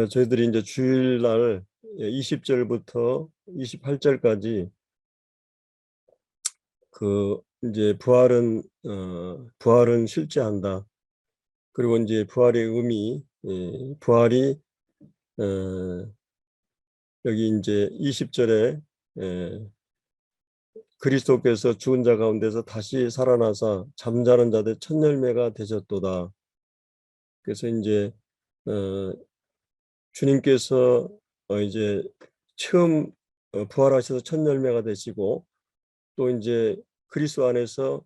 저희들이 이제 주일날 20절부터 28절까지 그 이제 부활은 실제한다. 그리고 이제 부활의 의미, 부활이 여기 이제 20절에 그리스도께서 죽은 자 가운데서 다시 살아나사 잠자는 자들 첫 열매가 되셨도다. 그래서 이제 주님께서 이제 처음 부활하셔서 첫 열매가 되시고, 또 이제 그리스도 안에서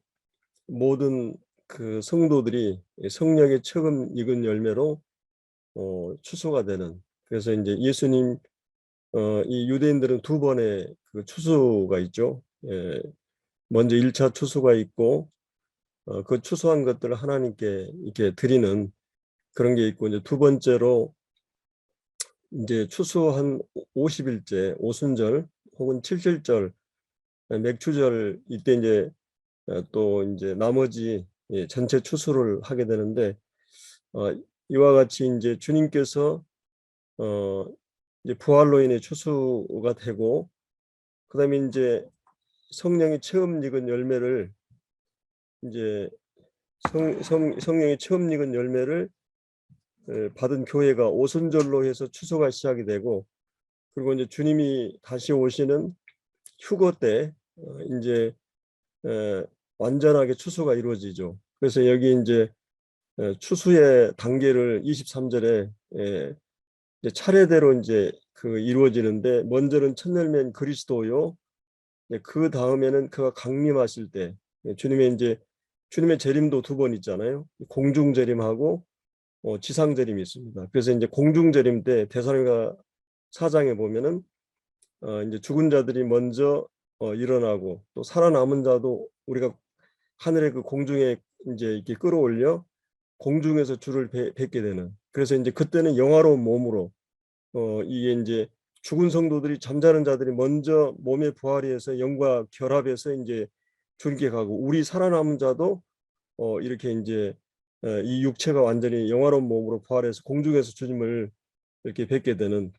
모든 그 성도들이 성령의 처음 익은 열매로 추수가 되는. 그래서 이제 예수님 이 유대인들은 두 번의 그 추수가 있죠. 먼저 1차 추수가 있고, 그 추수한 것들을 하나님께 이렇게 드리는 그런 게 있고, 이제 두 번째로 이제 추수한 50일째 오순절 혹은 7일절 맥추절, 이때 이제 또 이제 나머지 전체 추수를 하게 되는데, 이와 같이 이제 주님께서 이제 부활로 인해 추수가 되고, 그다음에 이제 성령이 처음 익은 열매를 이제 성령이 처음 익은 열매를 받은 교회가 오순절로 해서 추수가 시작이 되고, 그리고 이제 주님이 다시 오시는 휴거 때 이제 완전하게 추수가 이루어지죠. 그래서 여기 이제 추수의 단계를 23절에 이제 차례대로 이제 그 이루어지는데, 먼저는 첫 열매인 그리스도요. 그 다음에는 그가 강림하실 때 주님의 재림도 두 번 있잖아요. 공중 재림하고 지상 재림이 있습니다. 그래서 이제 공중 재림 때 데살로니가 4장에 보면은 이제 죽은 자들이 먼저 일어나고, 또 살아남은 자도 우리가 하늘의 그 공중에 이제 이렇게 끌어올려 공중에서 주를 뵙게 되는. 그래서 이제 그때는 영화로운 몸으로 이게 이제 죽은 성도들이, 잠자는 자들이 먼저 몸의 부활이 해서 영과 결합해서 이제 주님께 가고, 우리 살아남은 자도 이렇게 이제 이 육체가 완전히 영화로운 몸으로 부활해서 공중에서 주님을 이렇게 뵙게 되는,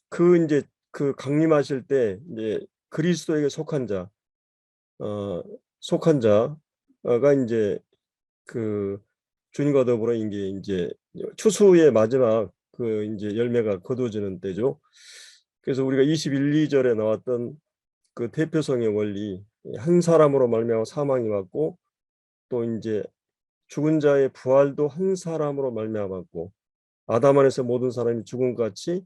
그 이제 그 강림하실 때 이제 그리스도에게 속한 자가 이제 그 주님과 더불어 이제 추수의 마지막 그 이제 열매가 거두어지는 때죠. 그래서 우리가 21, 2절에 나왔던 그 대표성의 원리, 한 사람으로 말미암아 사망이 왔고, 또 이제 죽은 자의 부활도 한 사람으로 말미암았고, 아담 안에서 모든 사람이 죽은 것 같이,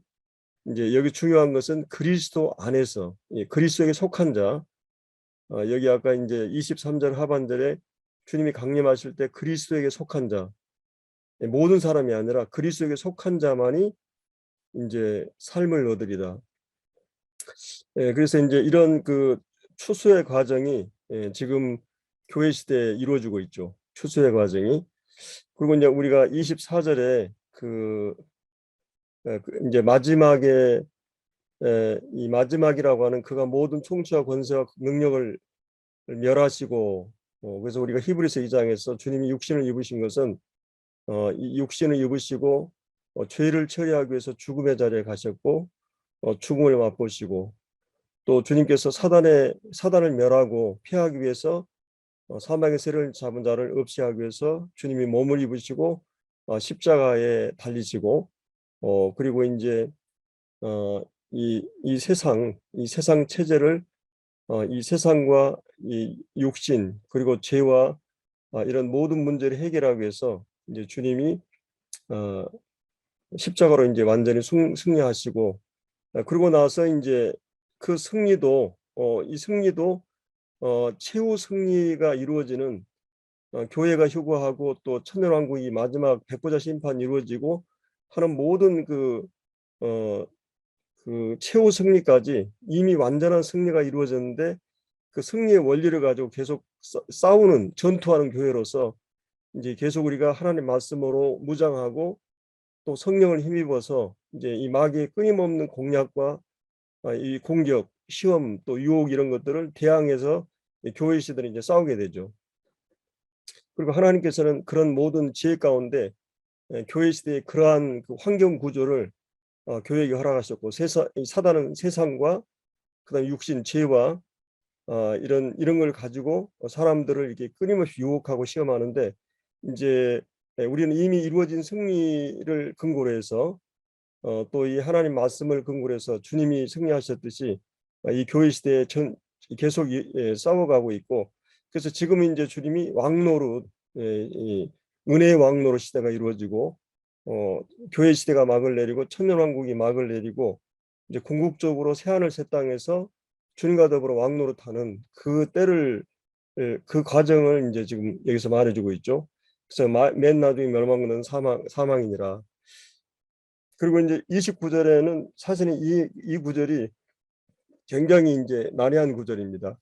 이제 여기 중요한 것은 그리스도 안에서, 그리스도에게 속한 자. 여기 아까 이제 23절 하반절에 주님이 강림하실 때 그리스도에게 속한 자, 모든 사람이 아니라 그리스도에게 속한 자만이 이제 삶을 얻으리다. 그래서 이제 이런 그 추수의 과정이 지금 교회 시대에 이루어지고 있죠. 추수의 과정이. 그리고 이제 우리가 24절에 이제 마지막에 이 마지막이라고 하는, 그가 모든 총치와 권세와 능력을 멸하시고, 그래서 우리가 히브리서 2장에서 주님이 육신을 입으신 것은 이 육신을 입으시고 죄를 처리하기 위해서 죽음의 자리에 가셨고, 죽음을 맛보시고, 또 주님께서 사단을 멸하고 피하기 위해서 사망의 세를 잡은 자를 없이 하기 위해서 주님이 몸을 입으시고 십자가에 달리시고, 그리고 이제 이 세상 체제를, 이 세상과 이 육신 그리고 죄와 이런 모든 문제를 해결하기 위해서 이제 주님이 십자가로 이제 완전히 승리하시고, 그리고 나서 이제 그 승리도 이 승리도 최후 승리가 이루어지는, 교회가 휴거하고 또 천년왕국이 마지막 백보자 심판이 이루어지고 하는 모든 그 최후 승리까지 이미 완전한 승리가 이루어졌는데, 그 승리의 원리를 가지고 계속 싸우는, 전투하는 교회로서 이제 계속 우리가 하나님의 말씀으로 무장하고 또 성령을 힘입어서 이제 이 마귀의 끊임없는 공략과 이 공격, 시험, 또 유혹, 이런 것들을 대항해서 교회 시대는 이제 싸우게 되죠. 그리고 하나님께서는 그런 모든 지혜 가운데 교회 시대의 그러한 그 환경 구조를 교회에게 허락하셨고, 사단은 세상과 그다음에 육신, 죄와 이런 걸 가지고 사람들을 이렇게 끊임없이 유혹하고 시험하는데, 이제 우리는 이미 이루어진 승리를 근거로 해서 또 이 하나님 말씀을 근거로 해서 주님이 승리하셨듯이 이 교회 시대에 계속 싸워가고 있고, 그래서 지금 이제 주님이 왕노릇, 이 은혜의 왕노릇 시대가 이루어지고, 교회 시대가 막을 내리고 천년왕국이 막을 내리고, 이제 궁극적으로 새하늘 새 땅에서 주님과 더불어 왕노릇하는 그 때를, 그 과정을 이제 지금 여기서 말해주고 있죠. 그래서 맨 나중에 멸망은 사망이니라. 그리고 이제 29절에는 사실은 이 구절이 굉장히 이제 난해한 구절입니다.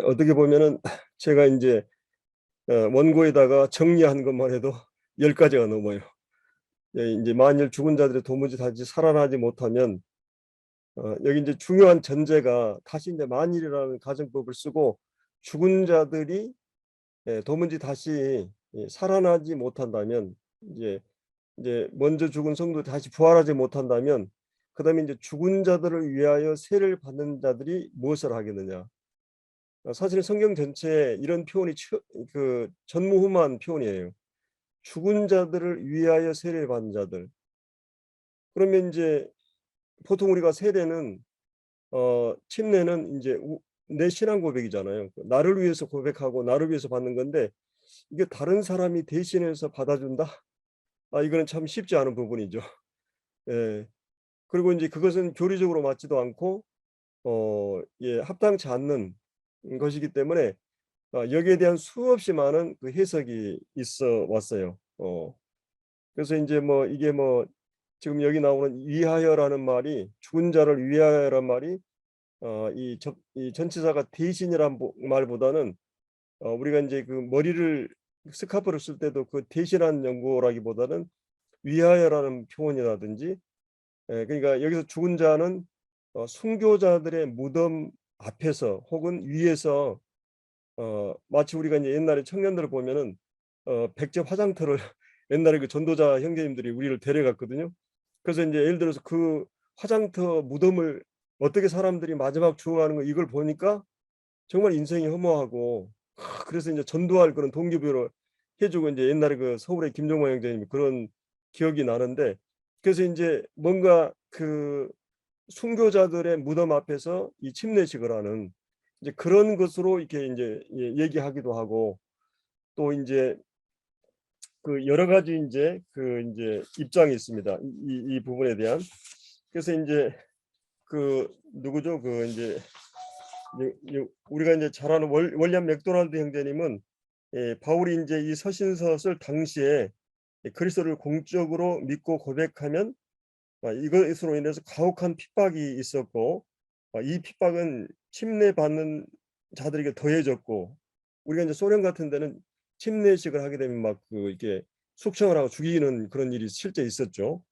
어떻게 보면은 제가 이제 원고에다가 정리한 것만 해도 10가지가 넘어요. 이제 만일 죽은 자들이 도무지 다시 살아나지 못하면, 여기 이제 중요한 전제가 다시 이제 만일이라는 가정법을 쓰고, 죽은 자들이 도무지 다시 살아나지 못한다면, 이제 먼저 죽은 성도 다시 부활하지 못한다면, 그다음에 이제 죽은 자들을 위하여 세를 받는 자들이 무엇을 하겠느냐. 사실 성경 전체에 이런 표현이 전무후무한 표현이에요. 죽은 자들을 위하여 세를 받는 자들. 그러면 이제 보통 우리가 세례는 침례는 이제 내 신앙 고백이잖아요. 나를 위해서 고백하고 나를 위해서 받는 건데, 이게 다른 사람이 대신해서 받아준다? 이거는 참 쉽지 않은 부분이죠. 예. 그리고 이제 그것은 교리적으로 맞지도 않고 합당치 않는 것이기 때문에 여기에 대한 수없이 많은 그 해석이 있어 왔어요. 그래서 이제 뭐 이게 뭐 지금 여기 나오는 위하여라는 말이, 죽은 자를 위하여라는 말이 이 전치사가 대신이란 말보다는 우리가 이제 그 머리를 스카프를 쓸 때도 그 대신한 연고라기보다는 위하여라는 표현이라든지, 그러니까 여기서 죽은 자는 순교자들의 무덤 앞에서 혹은 위에서, 마치 우리가 이제 옛날에 청년들을 보면은 백제 화장터를 옛날에 그 전도자 형제님들이 우리를 데려갔거든요. 그래서 이제 예를 들어서 그 화장터 무덤을 어떻게 사람들이 마지막 죽어가는 거, 이걸 보니까 정말 인생이 허무하고, 그래서 이제 전도할 그런 동기부여를 해주고, 이제 옛날에 그 서울의 김종만 형제님이 그런 기억이 나는데, 그래서 이제 뭔가 그 순교자들의 무덤 앞에서 이 침례식을 하는 이제 그런 것으로 이렇게 이제 얘기하기도 하고, 또 이제 그 여러 가지 이제 입장이 있습니다. 이 부분에 대한. 그래서 이제 그 누구죠? 그 이제 우리가 이제 잘 아는 월리엄 맥도날드 형제님은, 바울이 이제 이 서신서 쓸 당시에 그리스도를 공적으로 믿고 고백하면 이것으로 인해서 가혹한 핍박이 있었고, 이 핍박은 침례받는 자들에게 더해졌고, 우리가 이제 소련 같은 데는 침례식을 하게 되면 막 이렇게 숙청을 하고 죽이는 그런 일이 실제 있었죠.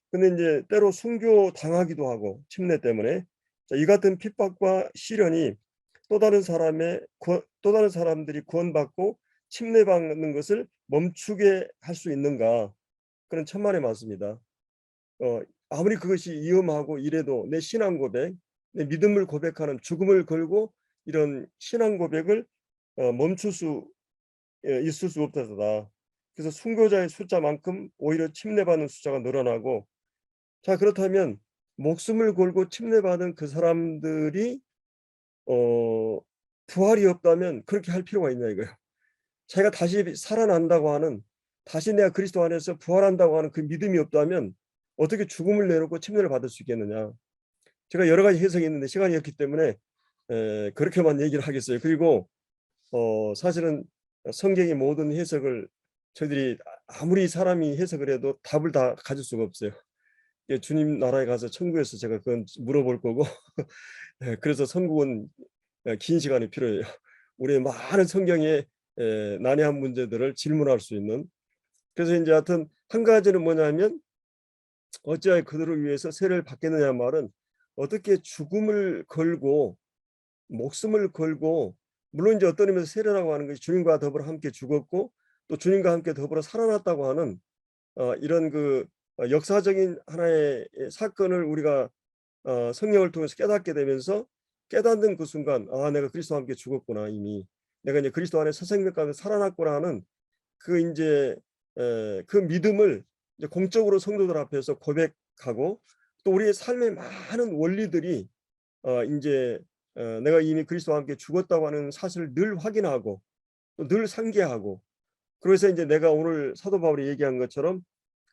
근데 이제 때로 순교 당하기도 하고, 침례 때문에. 자, 이 같은 핍박과 시련이 또 다른 사람들이 구원받고 침례받는 것을 멈추게 할 수 있는가, 그런 천만의 말씀이다. 아무리 그것이 위험하고 이래도 내 신앙 고백, 내 믿음을 고백하는 죽음을 걸고 이런 신앙 고백을 멈출 수 있을 수 없다다. 그래서 순교자의 숫자만큼 오히려 침례받는 숫자가 늘어나고, 자, 그렇다면 목숨을 걸고 침례받은 그 사람들이 부활이 없다면 그렇게 할 필요가 있냐 이거예요. 자기가 다시 살아난다고 하는, 다시 내가 그리스도 안에서 부활한다고 하는 그 믿음이 없다면 어떻게 죽음을 내놓고 침례를 받을 수 있겠느냐. 제가 여러 가지 해석이 있는데 시간이 없기 때문에 그렇게만 얘기를 하겠어요. 그리고 사실은 성경의 모든 해석을 저희들이 아무리 사람이 해석을 해도 답을 다 가질 수가 없어요. 주님 나라에 가서 천국에서 제가 그건 물어볼 거고 그래서 선국은 긴 시간이 필요해요. 우리의 많은 성경의 난해한 문제들을 질문할 수 있는. 그래서 이제 하여튼 한 가지는 뭐냐면, 어찌하여 그들을 위해서 세를 받겠느냐 말은, 어떻게 죽음을 걸고 목숨을 걸고, 물론 이제 어떤 의미에서 세례라고 하는 것이 주님과 더불어 함께 죽었고 또 주님과 함께 더불어 살아났다고 하는 이런 역사적인 하나의 사건을 우리가 성령을 통해서 깨닫게 되면서 깨닫는 그 순간 내가 그리스도와 함께 죽었구나. 이미 내가 이제 그리스도 안에 새 생명 가운데 살아났구나 하는 그 이제 그 믿음을 이제 공적으로 성도들 앞에서 고백하고 또 우리의 삶의 많은 원리들이 이제 내가 이미 그리스도와 함께 죽었다고 하는 사실을 늘 확인하고 또 늘 상기하고 그래서 이제 내가 오늘 사도 바울이 얘기한 것처럼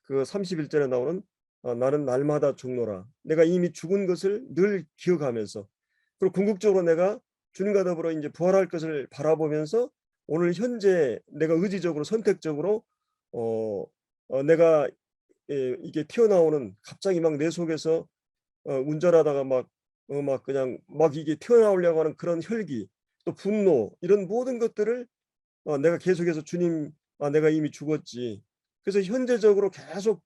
그 31절에 나오는 나는 날마다 죽노라. 내가 이미 죽은 것을 늘 기억하면서 그리고 궁극적으로 내가 주님과 더불어 이제 부활할 것을 바라보면서 오늘 현재 내가 의지적으로 선택적으로 내가 이게 튀어나오는 갑자기 막 내 속에서 운전하다가 막 그냥 막 이게 튀어나오려고 하는 그런 혈기 또 분노 이런 모든 것들을 내가 계속해서 주님 내가 이미 죽었지. 그래서 현재적으로 계속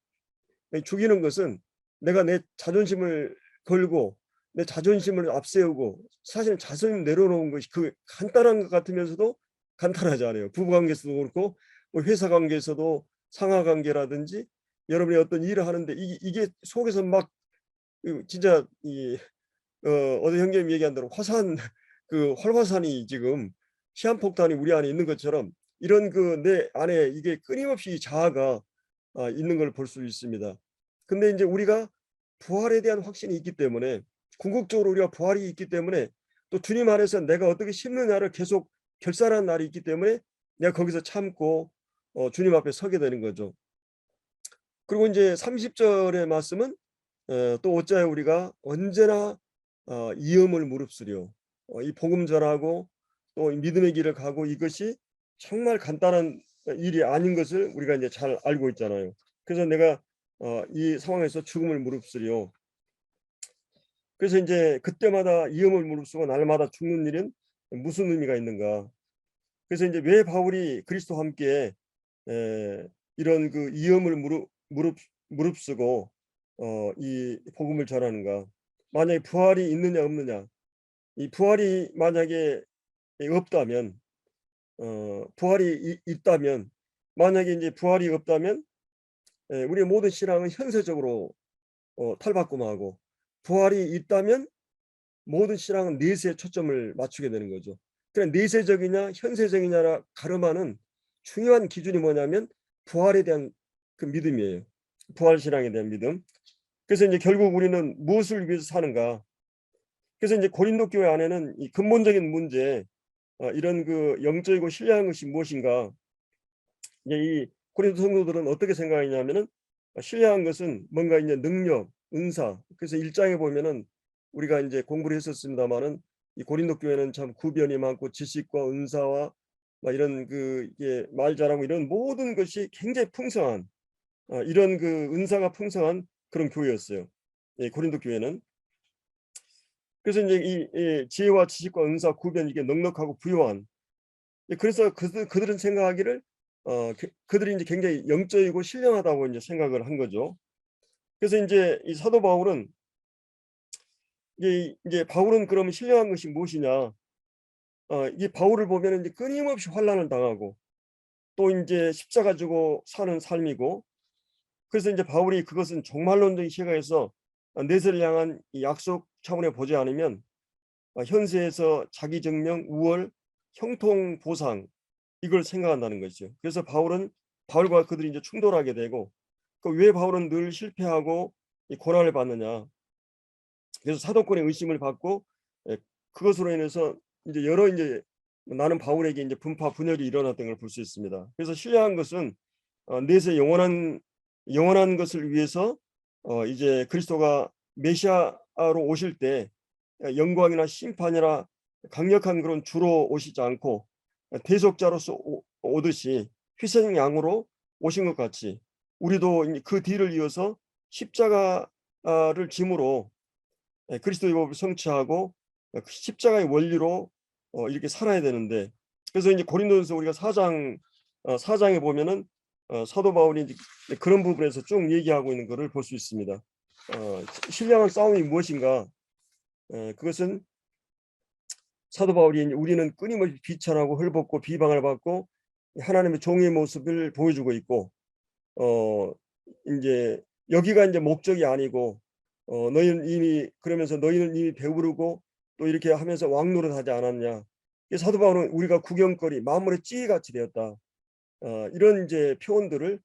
죽이는 것은 내가 내 자존심을 걸고 내 자존심을 앞세우고 사실 자존심 내려놓은 것이 그 간단한 것 같으면서도 간단하지 않아요. 부부관계에서도 그렇고 뭐 회사 관계에서도 상하관계라든지 여러분이 어떤 일을 하는데 이게 속에서 막 진짜 어느 형제님 얘기한 대로 화산 그 활화산이 지금 시한폭탄이 우리 안에 있는 것처럼 이런 그 내 안에 이게 끊임없이 자아가 있는 걸 볼 수 있습니다. 근데 이제 우리가 부활에 대한 확신이 있기 때문에 궁극적으로 우리가 부활이 있기 때문에 또 주님 안에서 내가 어떻게 심느냐를 계속 결산하는 날이 있기 때문에 내가 거기서 참고 주님 앞에 서게 되는 거죠. 그리고 이제 30절의 말씀은 또 어찌하여 우리가 언제나 이음을 무릅쓰려 이 복음 전하고 또 믿음의 길을 가고 이것이 정말 간단한 일이 아닌 것을 우리가 이제 잘 알고 있잖아요. 그래서 내가 이 상황에서 죽음을 무릅쓰려. 그래서 이제 그때마다 이음을 무릅쓰고 날마다 죽는 일은 무슨 의미가 있는가? 그래서 이제 왜 바울이 그리스도와 함께 이런 그 이음을 무릅쓰고 이 복음을 전하는가? 만약에 부활이 있느냐 없느냐? 이 부활이 만약에 없다면 부활이 있다면 만약에 이제 부활이 없다면 우리의 모든 신앙은 현세적으로 탈바꿈하고 부활이 있다면 모든 신앙은 내세에 초점을 맞추게 되는 거죠. 그러니까 내세적이냐 현세적이냐라 가름하는 중요한 기준이 뭐냐면 부활에 대한 그 믿음이에요. 부활 신앙에 대한 믿음. 그래서 이제 결국 우리는 무엇을 위해서 사는가? 그래서 이제 고린도 교회 안에는 이 근본적인 문제, 이런 그 영적이고 신뢰하는 것이 무엇인가? 이제 이 고린도 성도들은 어떻게 생각하냐면은 신뢰한 것은 뭔가 이제 능력, 은사. 그래서 1장에 보면은 우리가 이제 공부를 했었습니다만은 이 고린도 교회는 참 구변이 많고 지식과 은사와 막 이런 그 이게 말 잘하고 이런 모든 것이 굉장히 풍성한 이런 그 은사가 풍성한 그런 교회였어요. 예, 고린도 교회는. 그래서 이제 이 지혜와 지식과 은사, 구변 이게 넉넉하고 부유한. 그래서 그들은 생각하기를 그들이 이제 굉장히 영적이고 신령하다고 이제 생각을 한 거죠. 그래서 이제 이 사도 바울은 이제 바울은 그러면 신령한 것이 무엇이냐? 이 바울을 보면 이제 끊임없이 환난을 당하고 또 이제 십자가 지고 사는 삶이고 그래서 이제 바울이 그것은 종말론적인 시각에서 내세를 향한 이 약속 차원에 보지 않으면 현세에서 자기 증명, 우월, 형통 보상 이걸 생각한다는 것이죠. 그래서 바울과 그들이 이제 충돌하게 되고 왜 바울은 늘 실패하고 이 고난을 받느냐? 그래서 사도권의 의심을 받고 그것으로 인해서 이제 여러 이제 나는 바울에게 이제 분파 분열이 일어났던 걸 볼 수 있습니다. 그래서 신뢰한 것은 내세 영원한 것을 위해서 이제 그리스도가 메시아로 오실 때 영광이나 심판이나 강력한 그런 주로 오시지 않고 대속자로서 오듯이 희생 양으로 오신 것 같이 우리도 그 뒤를 이어서 십자가를 짐으로 그리스도의 법을 성취하고 그 십자가의 원리로 이렇게 살아야 되는데 그래서 이제 고린도전서 우리가 4장에 보면은 사도 바울이 이제 그런 부분에서 쭉 얘기하고 있는 것을 볼 수 있습니다. 신령한 싸움이 무엇인가? 그것은 사도 바울이 우리는 끊임없이 비천하고 헐벗고 비방을 받고 하나님의 종의 모습을 보여주고 있고 이제 여기가 이제 목적이 아니고 너희는 이미 그러면서 너희는 이미 배부르고 또 이렇게 하면서 왕노릇하지 않았냐. 사도 바울은 우리가 구경거리 만물의 찌같이 되었다. 이런 이제 표현들을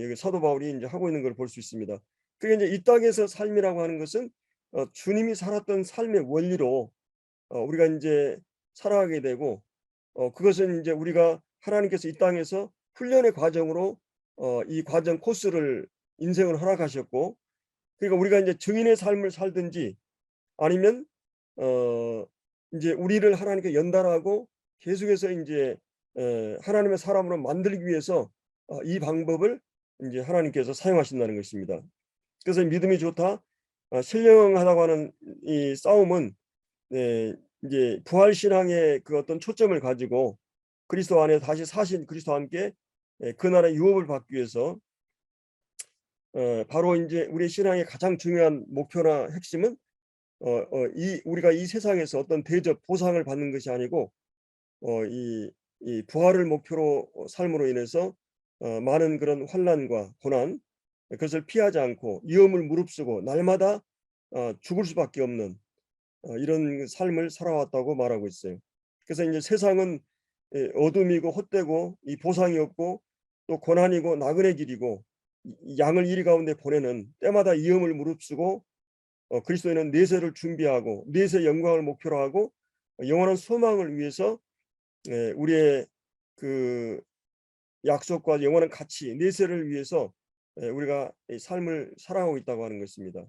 여기 사도 바울이 이제 하고 있는 걸 볼 수 있습니다. 그게 이제 이 땅에서 삶이라고 하는 것은 주님이 살았던 삶의 원리로 우리가 이제 살아가게 되고 그것은 이제 우리가 하나님께서 이 땅에서 훈련의 과정으로 이 과정 코스를 인생을 허락하셨고 그러니까 우리가 이제 증인의 삶을 살든지 아니면 이제 우리를 하나님께 연단하고 계속해서 이제 하나님의 사람으로 만들기 위해서 이 방법을 이제 하나님께서 사용하신다는 것입니다. 그래서 믿음이 좋다, 신령하다고 하는 이 싸움은 이제 부활 신앙의 그 어떤 초점을 가지고 그리스도 안에 다시 사신 그리스도와 함께 그 나라의 유업을 받기 위해서 바로 이제 우리 신앙의 가장 중요한 목표나 핵심은 우리가 이 세상에서 어떤 대접 보상을 받는 것이 아니고 이 부활을 목표로 삶으로 인해서 많은 그런 환난과 고난 그것을 피하지 않고 위험을 무릅쓰고 날마다 죽을 수밖에 없는 이런 삶을 살아왔다고 말하고 있어요. 그래서 이제 세상은 어둠이고 헛되고 이 보상이 없고 또 고난이고 나그네 길이고 양을 이리 가운데 보내는 때마다 위험을 무릅쓰고 그리스도인은 내세를 준비하고 내세 영광을 목표로 하고 영원한 소망을 위해서 우리의 그 약속과 영원한 가치 내세를 위해서 우리가 삶을 살아가고 있다고 하는 것입니다.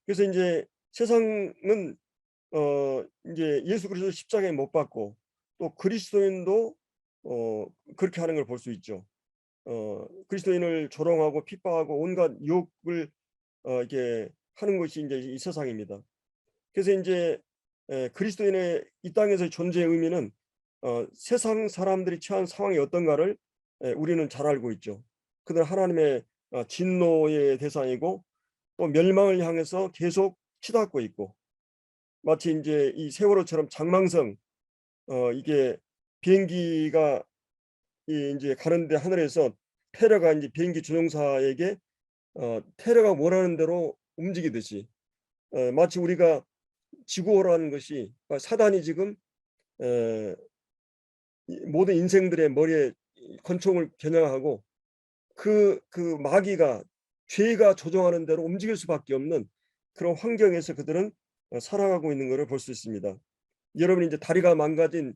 그래서 이제 세상은 이제 예수 그리스도 십자가에 못 박고 또 그리스도인도 그렇게 하는 걸 볼 수 있죠. 그리스도인을 조롱하고 핍박하고 온갖 욕을 이게 하는 것이 이제 이 세상입니다. 그래서 이제 그리스도인의 이 땅에서의 존재의 의미는 세상 사람들이 처한 상황이 어떤가를 우리는 잘 알고 있죠. 그들은 하나님의 진노의 대상이고 또 멸망을 향해서 계속 치닫고 있고 마치 이제 이 세월호처럼 장망성 이게 비행기가 이제 가는데 하늘에서 테러가 이제 비행기 조종사에게 테러가 원하는 대로 움직이듯이 마치 우리가 지구호라는 것이 사단이 지금 모든 인생들의 머리에 권총을 겨냥하고 그 마귀가 죄가 조종하는 대로 움직일 수밖에 없는 그런 환경에서 그들은 살아가고 있는 것을 볼 수 있습니다. 여러분이 이제 다리가 망가진데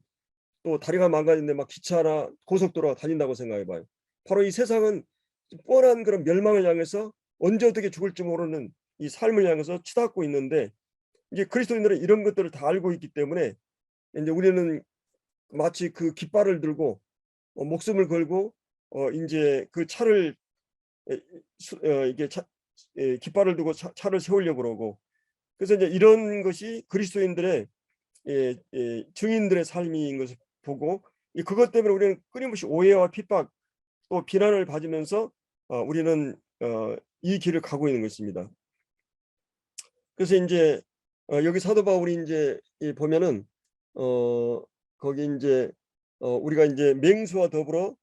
막 기차나 고속도로가 다닌다고 생각해봐요. 바로 이 세상은 뻔한 그런 멸망을 향해서 언제 어떻게 죽을지 모르는 이 삶을 향해서 치닫고 있는데 이제 그리스도인들은 이런 것들을 다 알고 있기 때문에 이제 우리는 마치 그 깃발을 들고 목숨을 걸고 이제 그 차를 이게 깃발을 두고 차를 세우려고 그러고 그래서 이제 이런 것이 그리스도인들의 증인들의 삶인 것을 보고 그것 때문에 우리는 끊임없이 오해와 핍박 또 비난을 받으면서 우리는 이 길을 가고 있는 것입니다. 그래서 이제 여기 사도 바울이 이제 보면은 거기 이제 우리가 이제 맹수와 더불어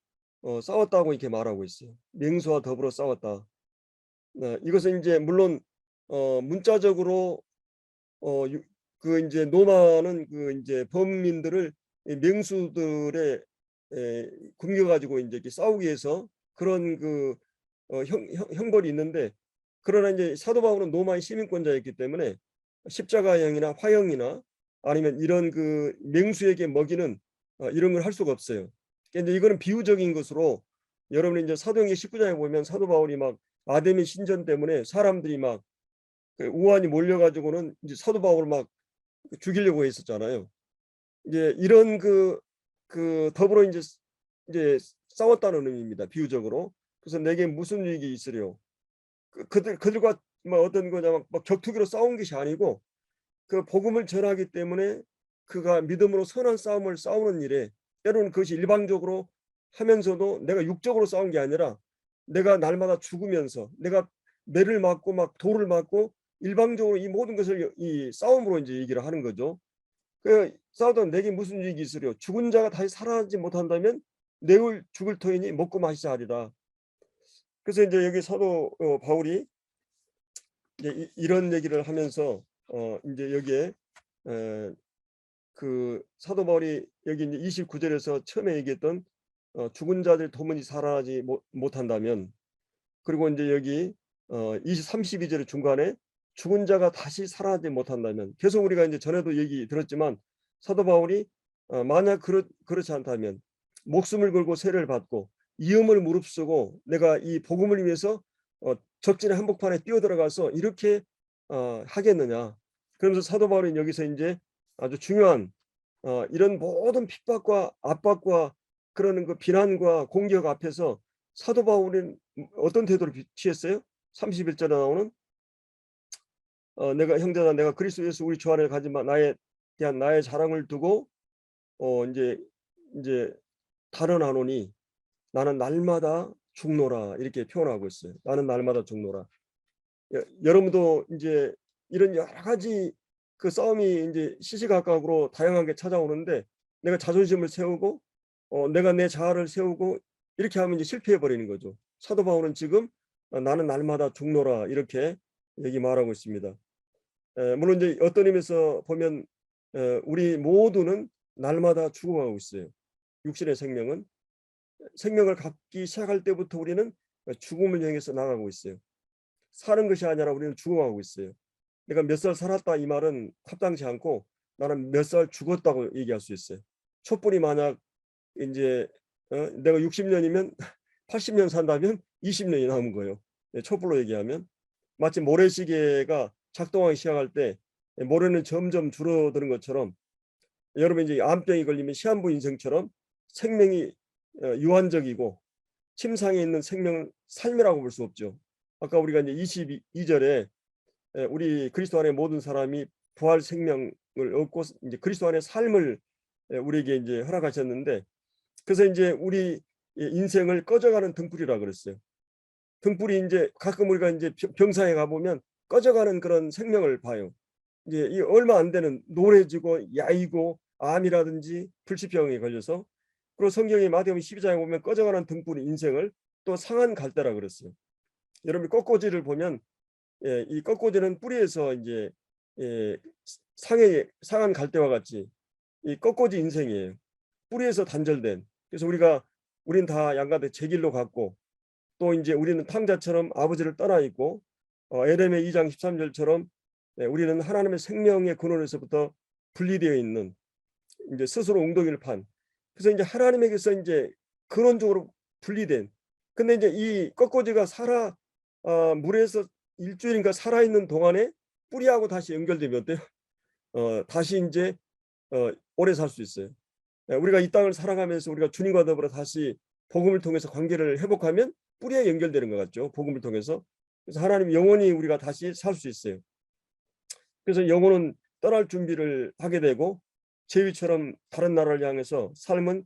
싸웠다고 이렇게 말하고 있어요. 맹수와 더불어 싸웠다. 이것은 이제 물론 문자적으로 그 이제 노마는 그 이제 범민들을 맹수들의 굶겨 가지고 이제 이렇게 싸우기 위해서 그런 그 형벌이 있는데 그러나 이제 사도 바울은 로마의 시민권자였기 때문에 십자가형이나 화형이나 아니면 이런 그 맹수에게 먹이는 이런 걸 할 수가 없어요. 그러니까 이제 이거는 비유적인 것으로 여러분이 이제 사도행전 19장에 보면 사도 바울이 막 아데미 신전 때문에 사람들이 막 그 우환이 몰려가지고는 이제 사도 바울을 막 죽이려고 했었잖아요. 이제 이런 그 더불어 이제 싸웠다는 의미입니다. 비유적으로. 그래서 내게 무슨 이익이 있으려. 그들과 뭐 어떤 거냐 막 격투기로 싸운 것이 아니고 그 복음을 전하기 때문에 그가 믿음으로 선한 싸움을 싸우는 일에 때로는 그것이 일방적으로 하면서도 내가 육적으로 싸운 게 아니라 내가 날마다 죽으면서 내가 매를 맞고 막 돌을 맞고 일방적으로 이 모든 것을 이 싸움으로 이제 얘기를 하는 거죠. 그 싸우다 내게 무슨 이익이 있으려. 죽은 자가 다시 살아나지 못한다면 내일 죽을 터이니 먹고 마시자 하리라. 그래서 이제 여기 사도 바울이 이제 이런 얘기를 하면서 이제 여기에 그 사도 바울이 여기 이제 29절에서 처음에 얘기했던 죽은 자들 도무지 살아나지 못한다면, 그리고 이제 여기 32절 중간에 죽은 자가 다시 살아나지 못한다면, 계속 우리가 이제 전에도 얘기 들었지만 사도 바울이 만약 그렇지 않다면 목숨을 걸고 세례를 받고 이음을 무릅쓰고 내가 이 복음을 위해서 적진의 한복판에 뛰어들어가서 이렇게 하겠느냐. 그러면서 사도 바울은 여기서 이제 아주 중요한 이런 모든 핍박과 압박과 그러는 그 비난과 공격 앞에서 사도 바울은 어떤 태도를 취했어요? 31절에 나오는 내가 형제나 내가 그리스도 예수 우리 주 안에 가진 나에 대한 나의 자랑을 두고 이제 달아나노니 나는 날마다 죽노라, 이렇게 표현하고 있어요. 나는 날마다 죽노라. 여러분도 이제 이런 여러 가지 그 싸움이 이제 시시각각으로 다양하게 찾아오는데, 내가 자존심을 세우고 내가 내 자아를 세우고 이렇게 하면 이제 실패해 버리는 거죠. 사도 바울은 지금 나는 날마다 죽노라, 이렇게 얘기 말하고 있습니다. 물론 이제 어떤 의미에서 보면 우리 모두는 날마다 죽어가고 있어요. 육신의 생명을 갖기 시작할 때부터 우리는 죽음을 향해서 나가고 있어요. 사는 것이 아니라 우리는 죽어가고 있어요. 내가 몇 살 살았다 이 말은 합당치 않고 나는 몇 살 죽었다고 얘기할 수 있어요. 촛불이 만약 이제 내가 60년이면 80년 산다면 20년이 남은 거예요. 촛불로 얘기하면 마치 모래시계가 작동하기 시작할 때 모래는 점점 줄어드는 것처럼, 여러분 이제 암병이 걸리면 시한부 인생처럼 생명이 유한적이고 침상에 있는 생명은 삶이라고 볼 수 없죠. 아까 우리가 이제 22절에 우리 그리스도 안에 모든 사람이 부활 생명을 얻고 이제 그리스도 안에 삶을 우리에게 이제 허락하셨는데, 그래서 이제 우리 인생을 꺼져가는 등불이라 그랬어요. 등불이 이제 가끔 우리가 이제 병사에 가보면 꺼져가는 그런 생명을 봐요. 이제 이 얼마 안 되는 노래지고 야이고 암이라든지 불치병에 걸려서, 그리고 성경의 마태복음 12장에 보면 꺼져가는 등불이 인생을 또 상한 갈대라 그랬어요. 여러분 꽃꽂이를 보면 이 꽃꽂이는 뿌리에서 이제 상한 갈대와 같이 이 꽃꽂이 인생이에요. 뿌리에서 단절된. 그래서 우린 다 양가대 제 길로 갔고, 또 이제 우리는 탕자처럼 아버지를 떠나 있고 에레미야 2장 13절처럼 우리는 하나님의 생명의 근원에서부터 분리되어 있는, 이제 스스로 웅덩이를 판, 그래서 이제 하나님에게서 이제 근원적으로 분리된. 근데 이제 이 꺾꽂이가 물에서 일주일인가 살아있는 동안에 뿌리하고 다시 연결되면 어때요? 다시 이제 오래 살 수 있어요. 우리가 이 땅을 살아가면서 우리가 주님과 더불어 다시 복음을 통해서 관계를 회복하면 뿌리에 연결되는 것 같죠. 복음을 통해서. 그래서 하나님 영원히 우리가 다시 살 수 있어요. 그래서 영혼은 떠날 준비를 하게 되고 제위처럼 다른 나라를 향해서 삶은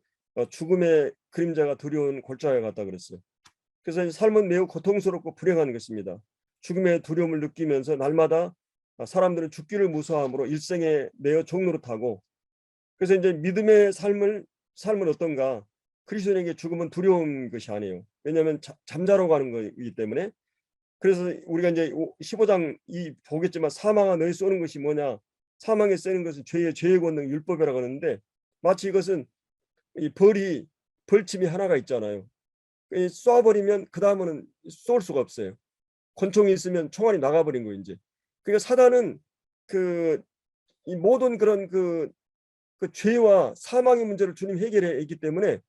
죽음의 그림자가 두려운 골짜기에 갔다 그랬어요. 그래서 삶은 매우 고통스럽고 불행한 것입니다. 죽음의 두려움을 느끼면서 날마다 사람들은 죽기를 무서워함으로 일생에 매여 종노릇하고, 그래서 이제 믿음의 삶은 어떤가? 그리스도인에게 죽음은 두려운 것이 아니에요. 왜냐하면 잠자러 가는 거이기 때문에. 그래서 우리가 이제 15장 보겠지만 사망아 너희 쏘는 것이 뭐냐? 사망에 쏘는 것은 죄의 권능 율법이라고 하는데, 마치 이것은 이 벌침이 하나가 있잖아요. 쏴버리면 그 다음은 쏠 수가 없어요. 권총이 있으면 총알이 나가버린 거예요 이제. 그러니까 사단은 이 모든 그런 그 죄와 사망의 문제를 주님 해결해 있기 때문에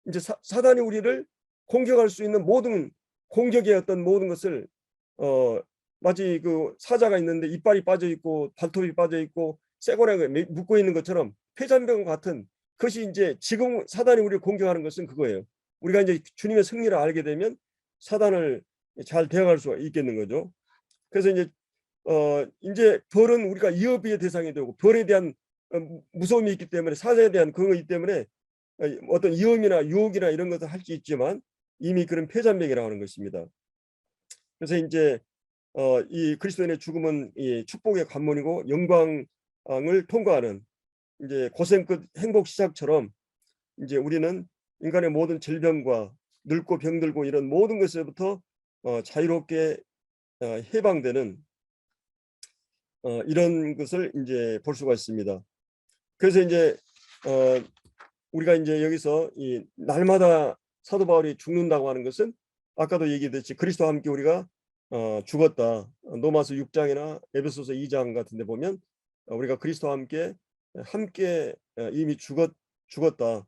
이제 사단이 우리를 공격할 수 있는 모든 공격의 어떤 모든 것을 마치 그 사자가 있는데 이빨이 빠져 있고 발톱이 빠져 있고 쇠고랑이가 묶고 있는 것처럼 폐잔병 같은 것이, 이제 지금 사단이 우리를 공격하는 것은 그거예요. 우리가 이제 주님의 승리를 알게 되면 사단을 잘 대응할 수가 있겠는 거죠. 그래서 이제 벌은 우리가 이어비의 대상이 되고 벌에 대한 무서움이 있기 때문에, 사자에 대한 그거 있기 때문에 어떤 위험이나 유혹이나 이런 것을 할 수 있지만 이미 그런 폐잔병이라고 하는 것입니다. 그래서 이제 이 그리스도인의 죽음은 이 축복의 관문이고 영광을 통과하는 이제 고생 끝 행복 시작처럼, 이제 우리는 인간의 모든 질병과 늙고 병들고 이런 모든 것에부터 자유롭게 해방되는 이런 것을 이제 볼 수가 있습니다. 그래서 이제 우리가 이제 여기서 이 날마다 사도 바울이 죽는다고 하는 것은 아까도 얘기했듯이 그리스도와 함께 우리가 죽었다. 로마서 6장이나 에베소서 2장 같은 데 보면 우리가 그리스도와 함께 이미 죽었다.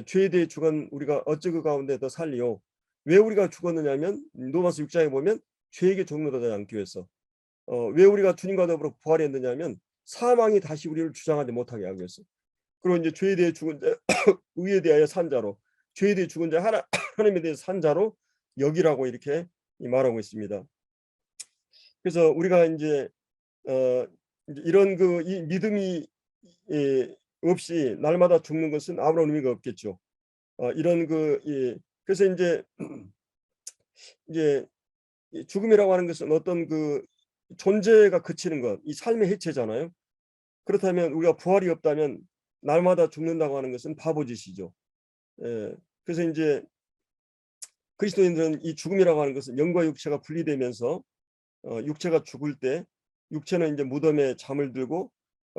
죄에 대해 죽은 우리가 어찌 그 가운데 더 살리요. 왜 우리가 죽었느냐 하면 로마서 6장에 보면 죄에게 종노되지 않기 위해서. 왜 우리가 주님과 더불어 부활했느냐 하면 사망이 다시 우리를 주장하지 못하게 하기 위해서. 그리고 이제 죄에 대해 죽은 자 의에 대하여 산 자로, 죄에 대해 죽은 자 하나님에 대해 산 자로 여기라고 이렇게 말하고 있습니다. 그래서 우리가 이제 이런 이 믿음이 없이 날마다 죽는 것은 아무런 의미가 없겠죠. 이런 그래서 이제 죽음이라고 하는 것은 어떤 그 존재가 그치는 것, 이 삶의 해체잖아요. 그렇다면 우리가 부활이 없다면 날마다 죽는다고 하는 것은 바보짓이죠. 그래서 이제 그리스도인들은 이 죽음이라고 하는 것은 영과 육체가 분리되면서 육체가 죽을 때 육체는 이제 무덤에 잠을 들고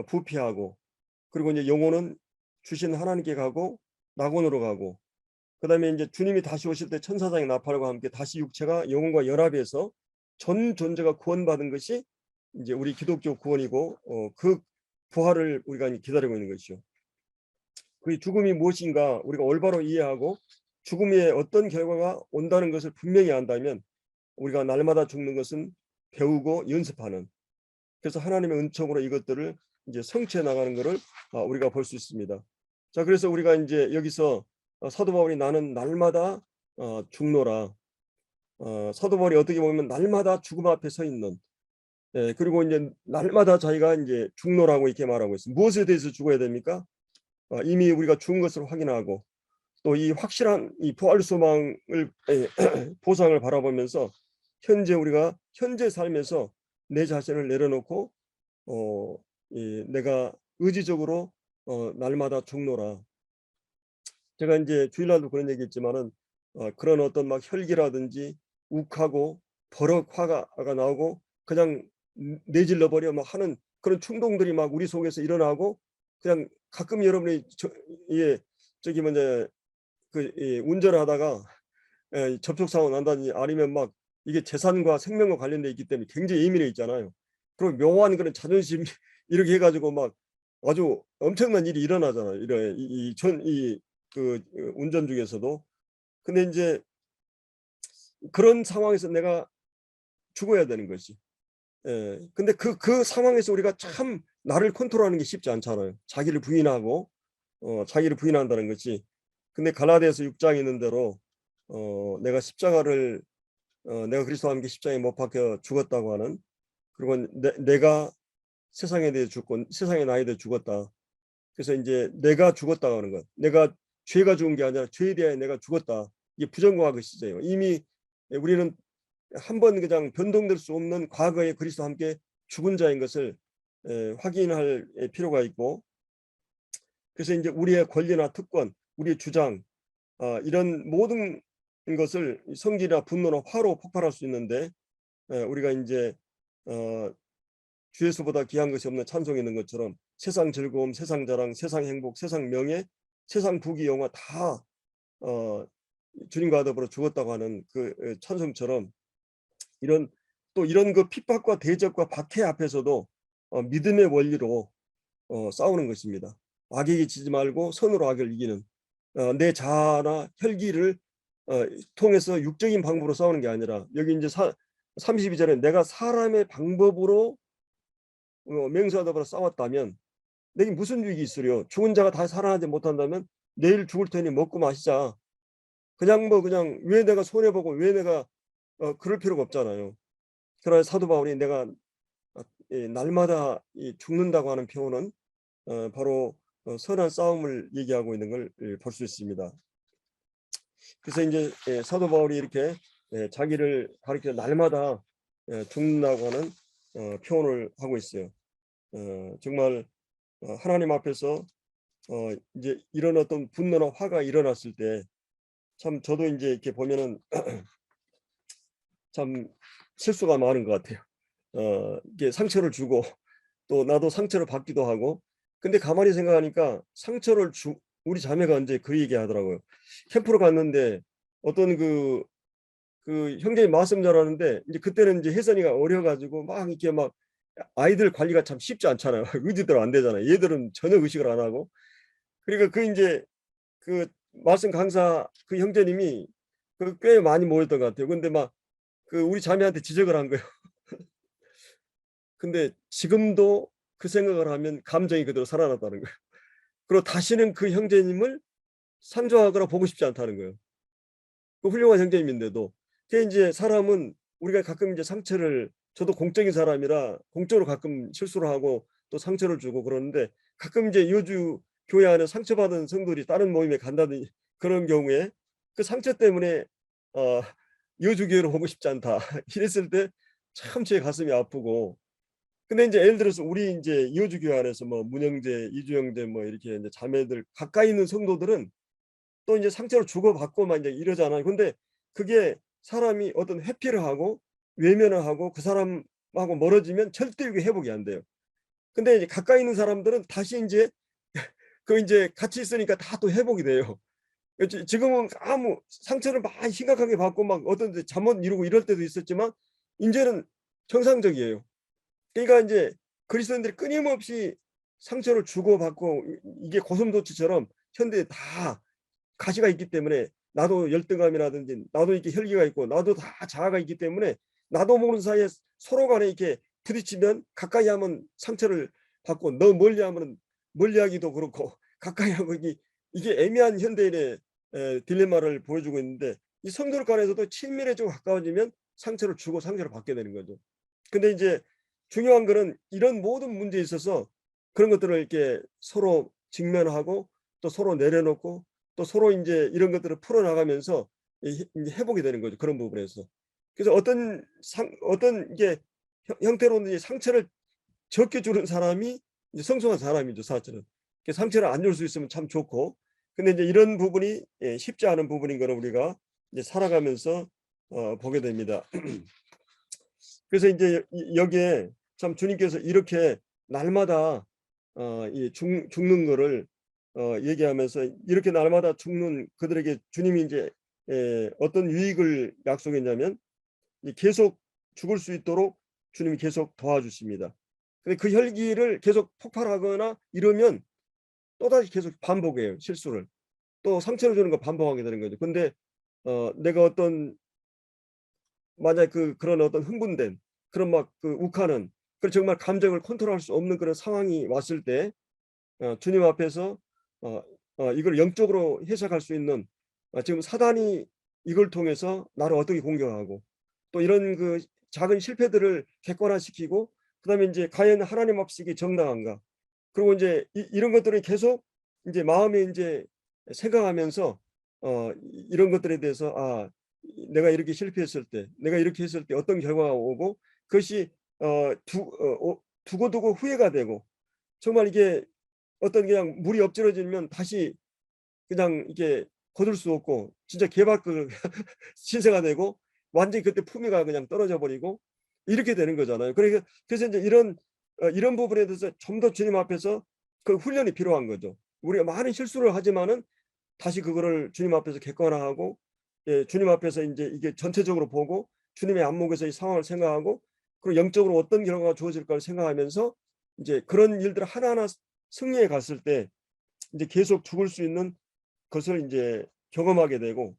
부패하고, 그리고 이제 영혼은 주신 하나님께 가고 낙원으로 가고, 그다음에 이제 주님이 다시 오실 때 천사장의 나팔과 함께 다시 육체가 영혼과 연합해서 전 존재가 구원받은 것이 이제 우리 기독교 구원이고, 그 부활을 우리가 기다리고 있는 것이죠. 그 죽음이 무엇인가 우리가 올바로 이해하고 죽음에 어떤 결과가 온다는 것을 분명히 안다면 우리가 날마다 죽는 것은 배우고 연습하는, 그래서 하나님의 은총으로 이것들을 이제 성취해 나가는 것을 우리가 볼 수 있습니다. 자, 그래서 우리가 이제 여기서 사도 바울이 나는 날마다 죽노라. 사도 바울이 어떻게 보면 날마다 죽음 앞에 서 있는, 그리고 이제 날마다 자기가 이제 죽노라고 이렇게 말하고 있습니다. 무엇에 대해서 죽어야 됩니까? 이미 우리가 죽은 것을 확인하고 또 이 확실한 이 부활 소망을 보상을 바라보면서 우리가 현재 삶에서 내 자신을 내려놓고 내가 의지적으로 날마다 죽노라. 제가 이제 주일날도 그런 얘기했지만은 그런 어떤 막 혈기라든지 욱하고 버럭 화가 나오고 그냥 내질러 버려 막 하는 그런 충동들이 막 우리 속에서 일어나고, 그냥 가끔 여러분이 저기 뭐냐 운전을 하다가 접촉 사고 난다든지 아니면 막 이게 재산과 생명과 관련돼 있기 때문에 굉장히 예민해 있잖아요. 그리고 묘한 그런 자존심 이렇게 해가지고 막 아주 엄청난 일이 일어나잖아요. 이런 그 운전 중에서도. 근데 이제 그런 상황에서 내가 죽어야 되는 것이. 근데 그 상황에서 우리가 참 나를 컨트롤하는 게 쉽지 않잖아요. 자기를 부인하고 자기를 부인한다는 것이. 근데 갈라디아서 6장에 있는 대로 내가 내가 그리스도와 함께 십자가에 못 박혀 죽었다고 하는, 그리고 내가 세상에 대해 죽고 세상에 나에 대해 죽었다. 그래서 이제 내가 죽었다고 하는 것, 내가 죄가 죽은 게 아니라 죄에 대해 내가 죽었다. 이게 부정과거 시제예요. 이미 우리는 한 번 그냥 변동될 수 없는 과거에 그리스도와 함께 죽은 자인 것을 확인할 필요가 있고, 그래서 이제 우리의 권리나 특권, 우리의 주장, 이런 모든 것을 성질이나 분노나 화로 폭발할 수 있는데, 우리가 이제 주 예수보다 귀한 것이 없는 찬송이 있는 것처럼 세상 즐거움, 세상 자랑, 세상 행복, 세상 명예, 세상 부귀 영화 다 주님과 더불어 죽었다고 하는 그 찬송처럼, 이런 그 핍박과 대적과 박해 앞에서도 믿음의 원리로 싸우는 것입니다. 악에게 지지 말고 선으로 악을 이기는, 내 자아나 혈기를 통해서 육적인 방법으로 싸우는 게 아니라, 여기 이제 32절에 내가 사람의 방법으로 맹세하다보다 싸웠다면 내게 무슨 유익이 있으려. 죽은 자가 다 살아나지 못한다면 내일 죽을 테니 먹고 마시자. 그냥 왜 내가 손해보고 왜 내가 그럴 필요가 없잖아요. 그러나 사도 바울이 내가 날마다 죽는다고 하는 표현은 바로 선한 싸움을 얘기하고 있는 걸 볼 수 있습니다. 그래서 이제 사도 바울이 이렇게 자기를 가리켜 날마다 죽는다고 하는 표현을 하고 있어요. 정말 하나님 앞에서 이제 이런 어떤 분노나 화가 일어났을 때 참 저도 이제 이렇게 보면은 참 실수가 많은 것 같아요. 이게 상처를 주고 또 나도 상처를 받기도 하고. 근데 가만히 생각하니까 상처를 주 우리 자매가 언제 그 얘기 하더라고요. 캠프로 갔는데 어떤 형제님 말씀 잘하는데 이제 그때는 이제 혜선이가 어려 가지고 막 이렇게 막 아이들 관리가 참 쉽지 않잖아요. 의지대로 안 되잖아요. 얘들은 전혀 의식을 안 하고. 그러니까 인제 그 말씀 강사 그 형제님이 꽤 많이 모였던 것 같아요. 근데 막 우리 자매한테 지적을 한 거예요. 근데 지금도 그 생각을 하면 감정이 그대로 살아났다는 거예요. 그리고 다시는 그 형제님을 상조하거나 보고 싶지 않다는 거예요. 그 훌륭한 형제님인데도. 그게 인제 사람은 우리가 가끔 이제 상처를 저도 공적인 사람이라 공적으로 가끔 실수를 하고 또 상처를 주고 그러는데 가끔 이제 여주 교회 안에 상처받은 성도들이 다른 모임에 간다든지 그런 경우에 그 상처 때문에 어 '여주 교회로 오고 싶지 않다.' 이랬을 때 참 제 가슴이 아프고. 근데 인제 예를 들어서 우리 인제 여주 교회 안에서 뭐 문형제, 이주영제 뭐 이렇게 인제 자매들 가까이 있는 성도들은 또 이제 상처를 주고받고 막 이제 이러잖아요. 근데 그게 사람이 어떤 회피를 하고 외면을 하고 그 사람하고 멀어지면 절대 이게 회복이 안 돼요. 근데 이제 가까이 있는 사람들은 다시 인제 인제 같이 있으니까 다 또 회복이 돼요. 지금은 아무 상처를 많이 심각하게 받고 막 어떤 데 잠 못 이루고 이럴 때도 있었지만 인제는 정상적이에요. 그러니까 인제 그리스도인들이 끊임없이 상처를 주고받고 이게 고슴도치처럼 현대에 다 가시가 있기 때문에 나도 열등감이라든지 나도 이렇게 혈기가 있고 나도 다 자아가 있기 때문에 나도 모르는 사이에 서로 간에 이렇게 부딪히면 가까이 하면 상처를 받고 너 멀리 하면은 멀리하기도 그렇고 가까이 하고 이게 애매한 현대인의 딜레마를 보여주고 있는데 이 성도들 간에서도 친밀해지고 가까워지면 상처를 주고 상처를 받게 되는 거죠. 근데 이제 중요한 거는 이런 모든 문제에 있어서 그런 것들을 이렇게 서로 직면하고 또 서로 내려놓고 또 서로 인제 이런 것들을 풀어나가면서 인제 회복이 되는 거죠, 그런 부분에서. 그래서 어떤 이게 형태로는 이 상처를 적게 주는 사람이 이제 성숙한 사람이죠, 사실은. 상처를 안 줄 수 있으면 참 좋고. 근데 이제 이런 부분이 쉽지 않은 부분인 거를 우리가 이제 살아가면서 보게 됩니다. 그래서 인제 여기에 참 주님께서 이렇게 날마다 이 죽는 거를 얘기하면서 이렇게 날마다 죽는 그들에게 주님이 인제 어떤 유익을 약속했냐면 이 계속 죽을 수 있도록 주님이 계속 도와주십니다. 근데 그 혈기를 계속 폭발하거나 이러면 또다시 계속 반복해요, 실수를. 또 상처를 주는 거 반복하게 되는 거죠. 근데 내가 만약 그런 어떤 흥분된 그런 막 욱하는 정말 감정을 컨트롤할 수 없는 그런 상황이 왔을 때 주님 앞에서 어 이걸 영적으로 해석할 수 있는 지금 사단이 이걸 통해서 나를 어떻게 공격하고 또 이런 작은 실패들을 객관화시키고 그다음에 인제 과연 하나님 앞에 이게 정당한가? 그리고 인제 이런 것들을 계속 인제 마음에 인제 생각하면서 이런 것들에 대해서 내가 이렇게 실패했을 때 내가 이렇게 했을 때 어떤 결과가 오고 그것이 두고두고 후회가 되고 정말 이게 어떤 그냥 물이 엎질러지면 다시 그냥 이게 거둘 수 없고 진짜 개밥그 신세가 되고 완전히 그때 품위가 그냥 떨어져 버리고 이렇게 되는 거잖아요. 그래서 인제 이런 부분에 대해서 좀 더 주님 앞에서 그 훈련이 필요한 거죠. 우리가 많은 실수를 하지만은 다시 그거를 주님 앞에서 객관화하고 주님 앞에서 인제 이게 전체적으로 보고 주님의 안목에서 이 상황을 생각하고 그리고 영적으로 어떤 결과가 주어질까를 생각하면서 인제 그런 일들을 하나하나 승리해 갔을 때 인제 계속 죽을 수 있는 것을 인제 경험하게 되고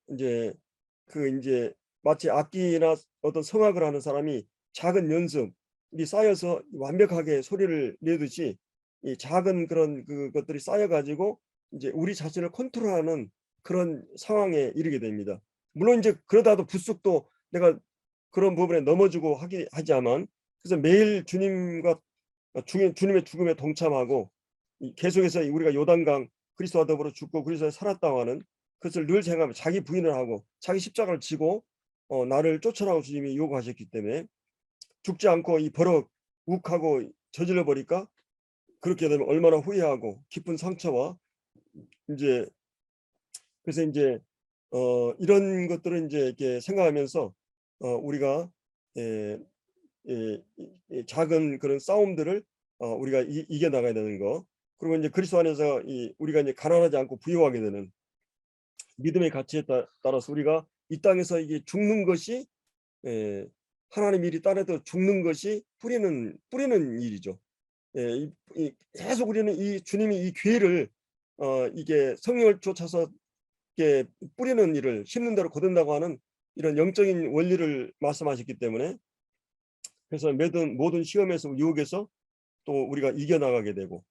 인제 인제 마치 악기나 어떤 성악을 하는 사람이 작은 연습이 쌓여서 완벽하게 소리를 내듯이 이 작은 그런 그것들이 쌓여 가지고 인제 우리 자신을 컨트롤하는 그런 상황에 이르게 됩니다. 물론 인제 그러다도 불쑥 내가 그런 부분에 넘어지고 하지만 그래서 매일 주님과 주님의 죽음에 동참하고 계속해서 우리가 요단강 그리스도와 더불어 죽고 그리스도에 살았다고 하는 그것을 늘 생각하면 자기 부인을 하고 자기 십자가를 지고 나를 쫓아라고 주님이 요구하셨기 때문에 죽지 않고 이 버럭 욱하고 저질러 버릴까? 그렇게 되면 얼마나 후회하고 깊은 상처와 인제 그래서 인제 이런 것들을 이제 이렇게 생각하면서 우리가 작은 그런 싸움들을 우리가 이겨 나가야 되는 거. 그리고 이제 그리스도 안에서 우리가 이제 가난하지 않고 부유하게 되는 믿음의 가치에 따라서 우리가 이 땅에서 이게 죽는 것이 하나님 일이 따라서 죽는 것이 뿌리는 일이죠. 계속 우리는 이 주님이 이 기회를 이게 성령을 쫓아서 이게 뿌리는 일을 심는 대로 거둔다고 하는 이런 영적인 원리를 말씀하셨기 때문에 그래서 모든 시험에서 유혹에서 또 우리가 이겨나가게 되고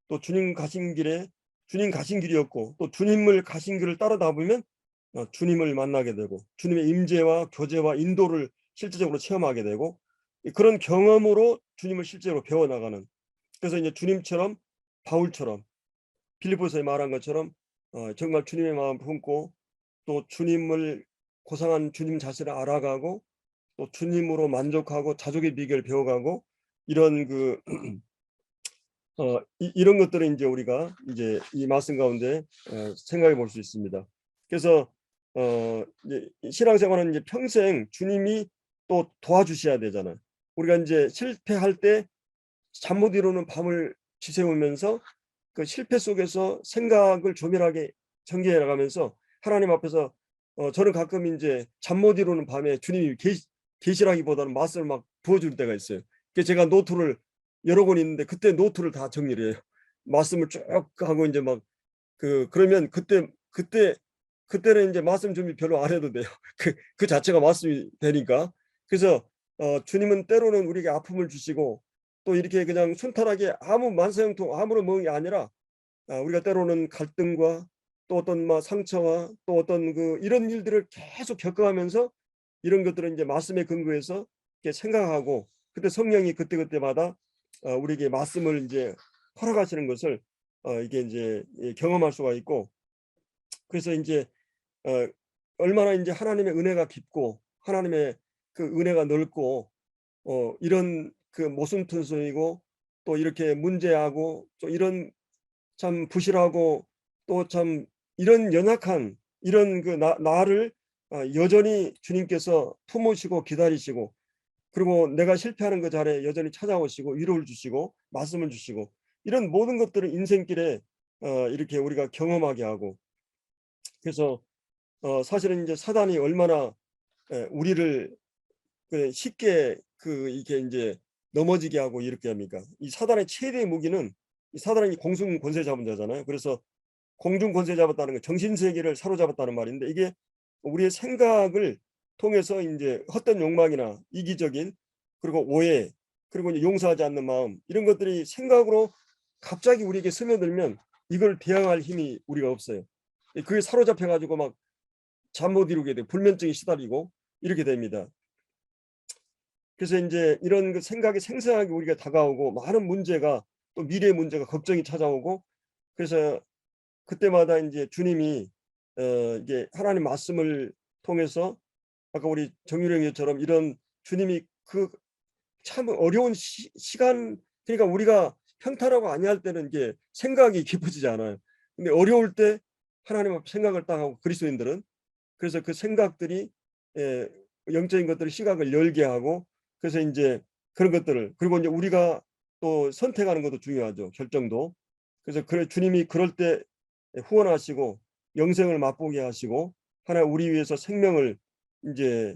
또 주님 가신 길이었고 또 주님을 가신 길을 따라다 보면 주님을 만나게 되고 주님의 임재와 교제와 인도를 실제적으로 체험하게 되고 그런 경험으로 주님을 실제로 배워나가는 그래서 이제 주님처럼 바울처럼 빌립보서에 말한 것처럼 정말 주님의 마음을 품고 또 주님을 고상한 주님 자신을 알아가고 또 주님으로 만족하고 자족의 비결을 배워가고 이런 이런 것들을 이제 우리가 이제 이 말씀 가운데 생각해 볼 수 있습니다. 그래서 이제 신앙생활은 이제 평생 주님이 또 도와주셔야 되잖아요. 우리가 이제 실패할 때 잠 못 이루는 밤을 지새우면서 그 실패 속에서 생각을 조밀하게 전개해 나가면서 하나님 앞에서 저는 가끔 이제 잠 못 이루는 밤에 주님이 계시라기보다는 말씀을 막 부어줄 때가 있어요. 그래서 제가 노트를 여러 권 있는데 그때 노트를 다 정리를 해요. 말씀을 쭉 하고 이제 막 그러면 그때는 이제 말씀 준비 별로 안 해도 돼요. 그 자체가 말씀이 되니까. 그래서 주님은 때로는 우리에게 아픔을 주시고 또 이렇게 그냥 순탄하게 아무 만사형통 아무런 뭐이 아니라 우리가 때로는 갈등과 또 어떤 상처와 또 어떤 이런 일들을 계속 겪어가면서 이런 것들은 이제 말씀에 근거해서 이렇게 생각하고 그때 성령이 그때마다 우리에게 말씀을 이제 허락하시는 것을 이게 이제 경험할 수가 있고 그래서 이제 얼마나 이제 하나님의 은혜가 깊고 하나님의 그 은혜가 넓고 이런 모순투성이고 또 이렇게 문제하고 또 이런 참 부실하고 또 참 이런 연약한 이런 나를 여전히 주님께서 품으시고 기다리시고 그리고 내가 실패하는 그 자리에 여전히 찾아오시고 위로를 주시고 말씀을 주시고 이런 모든 것들을 인생길에 이렇게 우리가 경험하게 하고 그래서 사실은 이제 사단이 얼마나 우리를 쉽게 이게 이제 넘어지게 하고 이렇게 합니까? 이 사단의 최대의 무기는 이 사단이 공중 권세 잡은 자잖아요. 그래서 공중 권세 잡았다는 거 정신 세계를 사로잡았다는 말인데 이게 우리의 생각을 통해서 이제 헛된 욕망이나 이기적인 그리고 오해 그리고 이제 용서하지 않는 마음 이런 것들이 생각으로 갑자기 우리에게 스며들면 이걸 대항할 힘이 우리가 없어요. 그게 사로잡혀 가지고 막 잠 못 이루게 되고 불면증이 시달리고 이렇게 됩니다. 그래서 이제 이런 생각이 생생하게 우리가 다가오고 많은 문제가 또 미래의 문제가 걱정이 찾아오고 그래서 그때마다 이제 주님이 이게 하나님 말씀을 통해서 아까 우리 정유령이처럼 이런 주님이 참 어려운 시간 그러니까 우리가 평탄하고 아니할 때는 이게 생각이 깊어지지 않아요. 근데 어려울 때 하나님 앞에 생각을 딱 하고 그리스도인들은 그래서 그 생각들이 영적인 것들을 시각을 열게 하고 그래서 이제 그런 것들을 그리고 이제 우리가 또 선택하는 것도 중요하죠. 결정도. 그래서 주님이 그럴 때 후원하시고 영생을 맛보게 하시고 하나님 우리 위해서 생명을 이제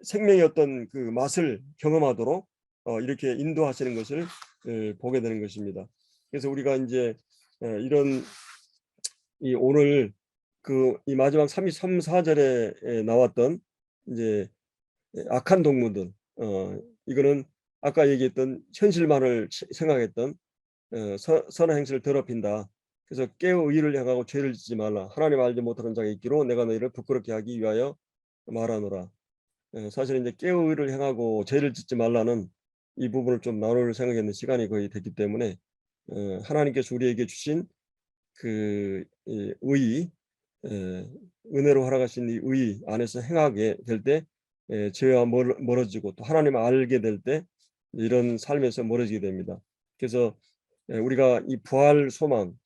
생명의 어떤 그 맛을 경험하도록 이렇게 인도하시는 것을 보게 되는 것입니다. 그래서 우리가 이제 이런 오늘 이 마지막 33, 4절에 나왔던 이제 악한 동무들 이거는 아까 얘기했던 현실만을 생각했던 선한 행실을 더럽힌다. 그래서 깨어 의를 향하고 죄를 짓지 말라. 하나님 알지 못하는 자가 있기로 내가 너희를 부끄럽게 하기 위하여 말하노라. 사실 이제 깨어 의를 향하고 죄를 짓지 말라는 이 부분을 좀 나눌 생각했는 시간이 거의 됐기 때문에 하나님께서 우리에게 주신 의 은혜로 허락하신 이 의 안에서 행하게 될 때 죄와 멀어지고 또 하나님을 알게 될 때 이런 삶에서 멀어지게 됩니다. 그래서 우리가 이 부활 소망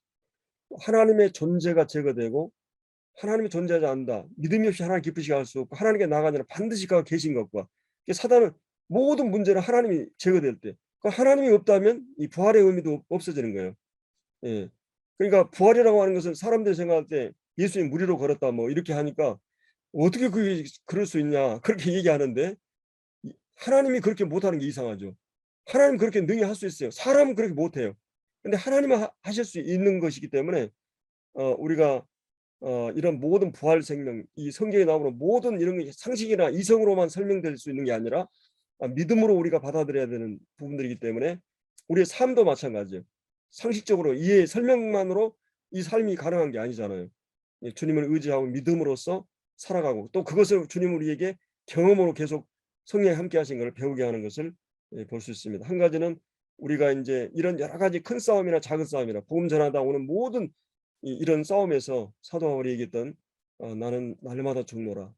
하나님의 존재가 제거되고 하나님이 존재하지 않는다. 믿음이 없이 하나님 기쁘시게 할 수 없고 하나님께 나가지 않으면 반드시 그가 계신 것과 사단은 모든 문제는 하나님이 제거될 때 하나님이 없다면 이 부활의 의미도 없어지는 거예요. 예. 그러니까 부활이라고 하는 것은 사람들이 생각할 때 예수님 무리로 걸었다 뭐 이렇게 하니까 어떻게 그게 그럴 수 있냐 그렇게 얘기하는데 하나님이 그렇게 못하는 게 이상하죠. 하나님 그렇게 능히 할 수 있어요. 사람은 그렇게 못해요. 근데 하나님은 하실 수 있는 것이기 때문에 우리가 이런 모든 부활 생명, 이 성경에 나오는 모든 이런 상식이나 이성으로만 설명될 수 있는 게 아니라 믿음으로 우리가 받아들여야 되는 부분들이기 때문에 우리의 삶도 마찬가지예요. 상식적으로 이해 설명만으로 이 삶이 가능한 게 아니잖아요. 주님을 의지하고 믿음으로써 살아가고 또 그것을 주님 우리에게 경험으로 계속 성령이 함께 하신 것을 배우게 하는 것을 볼 수 있습니다. 한 가지는 우리가 이제 이런 여러 가지 큰 싸움이나 작은 싸움이나 복음 전하다 오는 모든 이런 싸움에서 사도 바울이 얘기했던 나는 날마다 죽노라.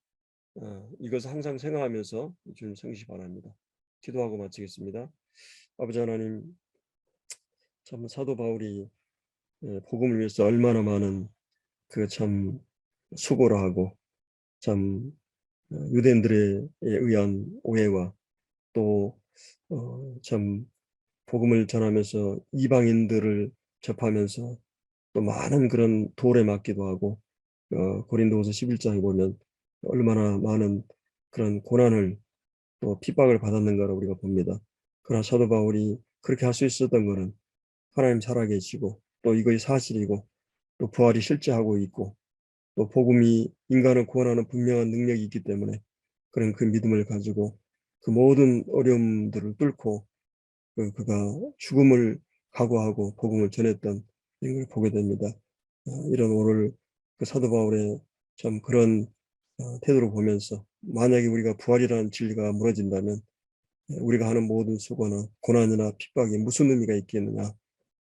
이것을 항상 생각하면서 주님 섬기시 바랍니다. 기도하고 마치겠습니다. 아버지 하나님, 참 사도 바울이 복음을 위해서 얼마나 많은 그 참 수고를 하고 참 유대인들에 의한 오해와 또 참 복음을 전하면서 이방인들을 접하면서 또 많은 그런 돌에 맞기도 하고 고린도후서 11장에 보면 얼마나 많은 그런 고난을 또 핍박을 받았는가를 우리가 봅니다. 그러나 사도 바울이 그렇게 할 수 있었던 것은 하나님 살아계시고 또 이것이 사실이고 또 부활이 실제하고 있고 또 복음이 인간을 구원하는 분명한 능력이 있기 때문에 그런 그 믿음을 가지고 그 모든 어려움들을 뚫고 그가 죽음을 각오하고 복음을 전했던 이런 걸 보게 됩니다. 이런 오늘 그 사도 바울의 참 그런 태도를 보면서 만약에 우리가 부활이라는 진리가 무너진다면 우리가 하는 모든 수고나 고난이나 핍박이 무슨 의미가 있겠느냐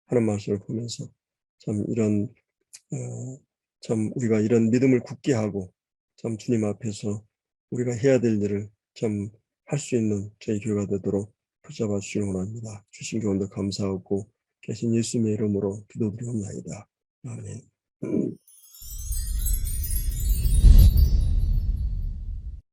하는 말씀을 보면서 참 이런 참 우리가 이런 믿음을 굳게 하고 참 주님 앞에서 우리가 해야 될 일을 참 할 수 있는 저희 교회가 되도록 붙잡아 주시기 원합니다. 주신 교훈도 감사하고 계신 예수님의 이름으로 기도드리옵나이다. 아멘.